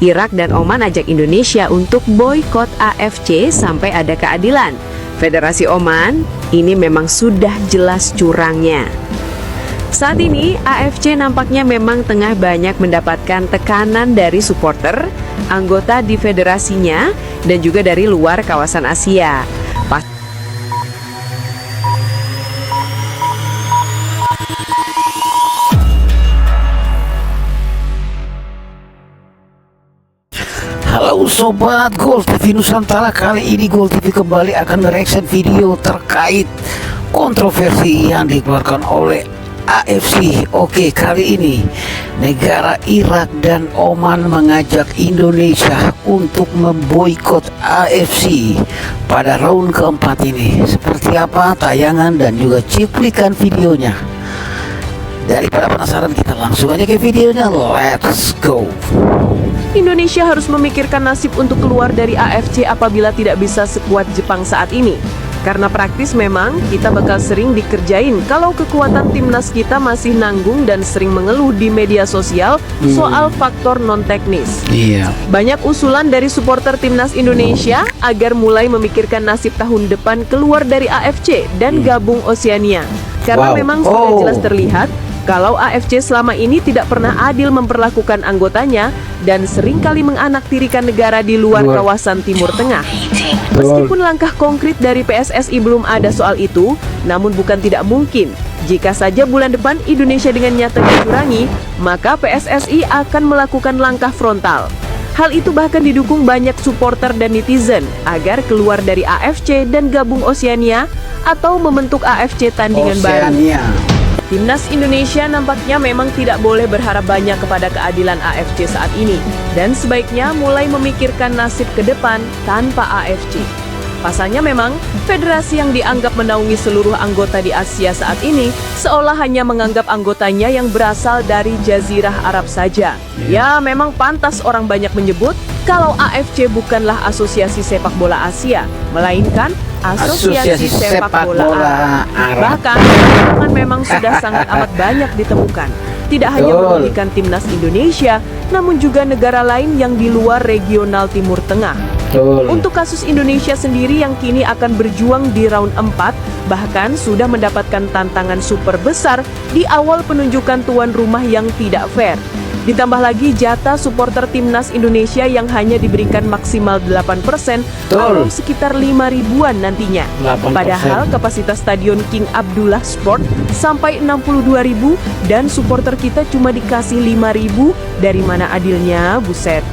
Irak dan Oman ajak Indonesia untuk boikot AFC sampai ada keadilan. Federasi Oman, ini memang sudah jelas curangnya. Saat ini, AFC nampaknya memang tengah banyak mendapatkan tekanan dari supporter, anggota di federasinya, dan juga dari luar kawasan Asia. Halo Sobat Gol TV Nusantara, kali ini Gol TV kembali akan mereaction video terkait kontroversi yang dikeluarkan oleh AFC. Oke, kali ini negara Irak dan Oman mengajak Indonesia untuk memboikot AFC pada round keempat ini. Seperti apa tayangan dan juga cuplikan videonya? Daripada penasaran, kita langsung aja ke videonya. Let's go. Indonesia harus memikirkan nasib untuk keluar dari AFC apabila tidak bisa sekuat Jepang saat ini. Karena praktis memang kita bakal sering dikerjain kalau kekuatan timnas kita masih nanggung dan sering mengeluh di media sosial soal faktor non-teknis. Iya. Banyak usulan dari supporter timnas Indonesia agar mulai memikirkan nasib tahun depan keluar dari AFC dan gabung Oceania. Karena memang sudah jelas terlihat kalau AFC selama ini tidak pernah adil memperlakukan anggotanya dan seringkali menganaktirikan negara di luar kawasan Timur Tengah. Meskipun langkah konkret dari PSSI belum ada soal itu, namun bukan tidak mungkin. Jika saja bulan depan Indonesia dengan nyata dicurangi, maka PSSI akan melakukan langkah frontal. Hal itu bahkan didukung banyak supporter dan netizen agar keluar dari AFC dan gabung Oceania atau membentuk AFC tandingan baru. Timnas Indonesia nampaknya memang tidak boleh berharap banyak kepada keadilan AFC saat ini dan sebaiknya mulai memikirkan nasib ke depan tanpa AFC. Pasalnya memang federasi yang dianggap menaungi seluruh anggota di Asia saat ini seolah hanya menganggap anggotanya yang berasal dari Jazirah Arab saja. Ya, memang pantas orang banyak menyebut kalau AFC bukanlah Asosiasi Sepak Bola Asia, melainkan Asosiasi Sepak Bola Arab. Bahkan, kecurangan memang sudah sangat amat banyak ditemukan. Tidak hanya merugikan timnas Indonesia, namun juga negara lain yang di luar regional Timur Tengah. Untuk kasus Indonesia sendiri yang kini akan berjuang di round 4, bahkan sudah mendapatkan tantangan super besar di awal penunjukan tuan rumah yang tidak fair. Ditambah lagi jatah supporter timnas Indonesia yang hanya diberikan maksimal 8% atau sekitar 5 ribuan nantinya. 8%. Padahal kapasitas stadion King Abdullah Sport sampai 62 ribu dan supporter kita cuma dikasih 5 ribu. Dari mana adilnya, buset.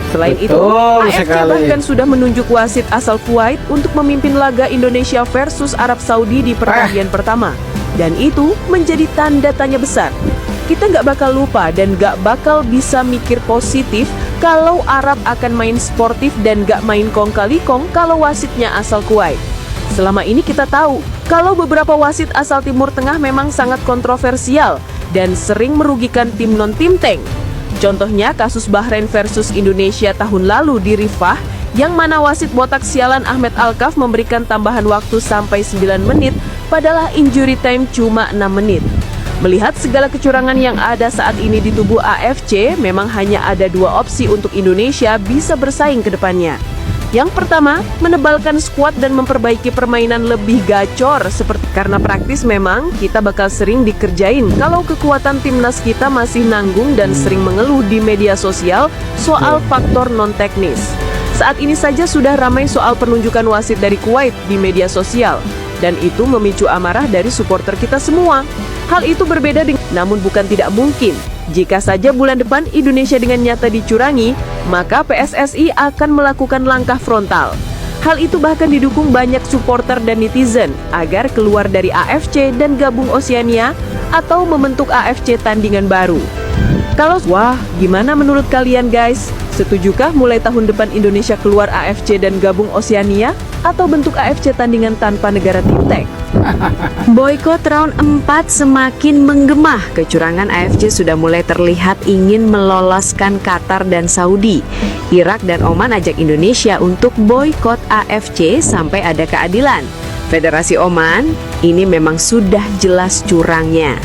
Selain itu, AFC bahkan sudah menunjuk wasit asal Kuwait untuk memimpin laga Indonesia versus Arab Saudi di pertandingan pertama. Dan itu menjadi tanda tanya besar. Kita nggak bakal lupa dan nggak bakal bisa mikir positif kalau Arab akan main sportif dan nggak main kong kali kong kalau wasitnya asal Kuwait. Selama ini kita tahu kalau beberapa wasit asal Timur Tengah memang sangat kontroversial dan sering merugikan tim non-tim tank. Contohnya kasus Bahrain versus Indonesia tahun lalu di Rifah, yang mana wasit botak sialan Ahmed Alkaf memberikan tambahan waktu sampai 9 menit, padahal injury time cuma 6 menit. Melihat segala kecurangan yang ada saat ini di tubuh AFC, memang hanya ada dua opsi untuk Indonesia bisa bersaing ke depannya. Yang pertama, menebalkan skuad dan memperbaiki permainan lebih gacor karena praktis memang kita bakal sering dikerjain kalau kekuatan timnas kita masih nanggung dan sering mengeluh di media sosial soal faktor non-teknis. Saat ini saja sudah ramai soal penunjukan wasit dari Kuwait di media sosial dan itu memicu amarah dari supporter kita semua. Hal itu berbeda namun bukan tidak mungkin. Jika saja bulan depan Indonesia dengan nyata dicurangi, maka PSSI akan melakukan langkah frontal. Hal itu bahkan didukung banyak supporter dan netizen agar keluar dari AFC dan gabung Oceania atau membentuk AFC tandingan baru. Gimana menurut kalian guys? Setujukah mulai tahun depan Indonesia keluar AFC dan gabung Oceania atau bentuk AFC tandingan tanpa negara tim tank? Boykot round 4 semakin menggema. Kecurangan AFC sudah mulai terlihat ingin meloloskan Qatar dan Saudi. Irak dan Oman ajak Indonesia untuk boykot AFC sampai ada keadilan. Federasi Oman, ini memang sudah jelas curangnya.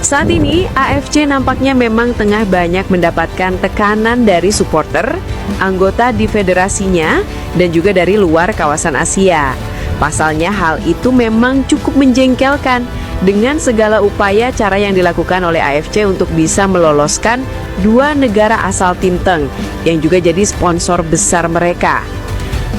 Saat ini AFC nampaknya memang tengah banyak mendapatkan tekanan dari supporter, anggota di federasinya, dan juga dari luar kawasan Asia. Pasalnya hal itu memang cukup menjengkelkan dengan segala upaya cara yang dilakukan oleh AFC untuk bisa meloloskan dua negara asal Tim Teng yang juga jadi sponsor besar mereka.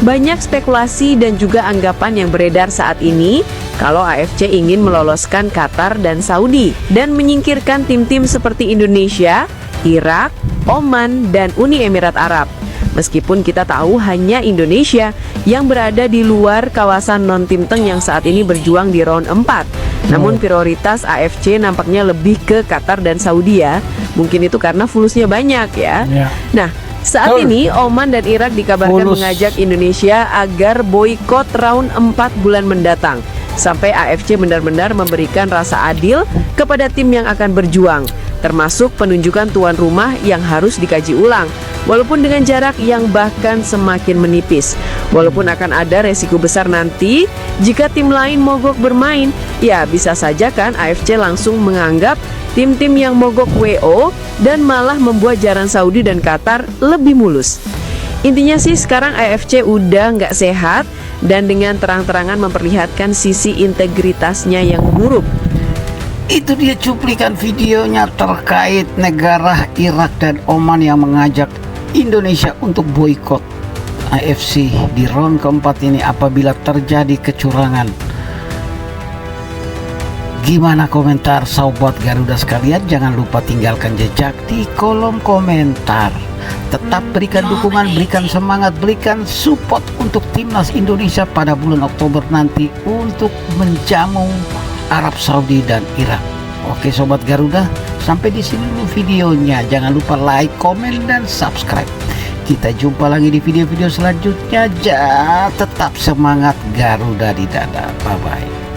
Banyak spekulasi dan juga anggapan yang beredar saat ini kalau AFC ingin meloloskan Qatar dan Saudi dan menyingkirkan tim-tim seperti Indonesia, Irak, Oman, dan Uni Emirat Arab. Meskipun kita tahu hanya Indonesia yang berada di luar kawasan non-Tim Teng yang saat ini berjuang di round 4. Namun prioritas AFC nampaknya lebih ke Qatar dan Saudi ya. Mungkin itu karena fulusnya banyak ya. Nah, saat ini Oman dan Irak dikabarkan mengajak Indonesia agar boikot round 4 bulan mendatang sampai AFC benar-benar memberikan rasa adil kepada tim yang akan berjuang, termasuk penunjukan tuan rumah yang harus dikaji ulang walaupun dengan jarak yang bahkan semakin menipis. Walaupun akan ada resiko besar nanti jika tim lain mogok bermain, ya bisa saja kan AFC langsung menganggap tim-tim yang mogok WO dan malah membuat jalan Saudi dan Qatar lebih mulus. Intinya sih sekarang AFC udah nggak sehat dan dengan terang-terangan memperlihatkan sisi integritasnya yang buruk. Itu dia cuplikan videonya terkait negara Irak dan Oman yang mengajak Indonesia untuk boikot AFC di round keempat ini apabila terjadi kecurangan. Gimana komentar sobat Garuda sekalian? Jangan lupa tinggalkan jejak di kolom komentar. Tetap berikan dukungan, berikan semangat, berikan support untuk timnas Indonesia pada bulan Oktober nanti untuk menjamu Arab Saudi dan Irak. Oke sobat Garuda, sampai di sini dulu videonya. Jangan lupa like, komen, dan subscribe. Kita jumpa lagi di video-video selanjutnya. Tetap semangat, Garuda di dada. Bye bye.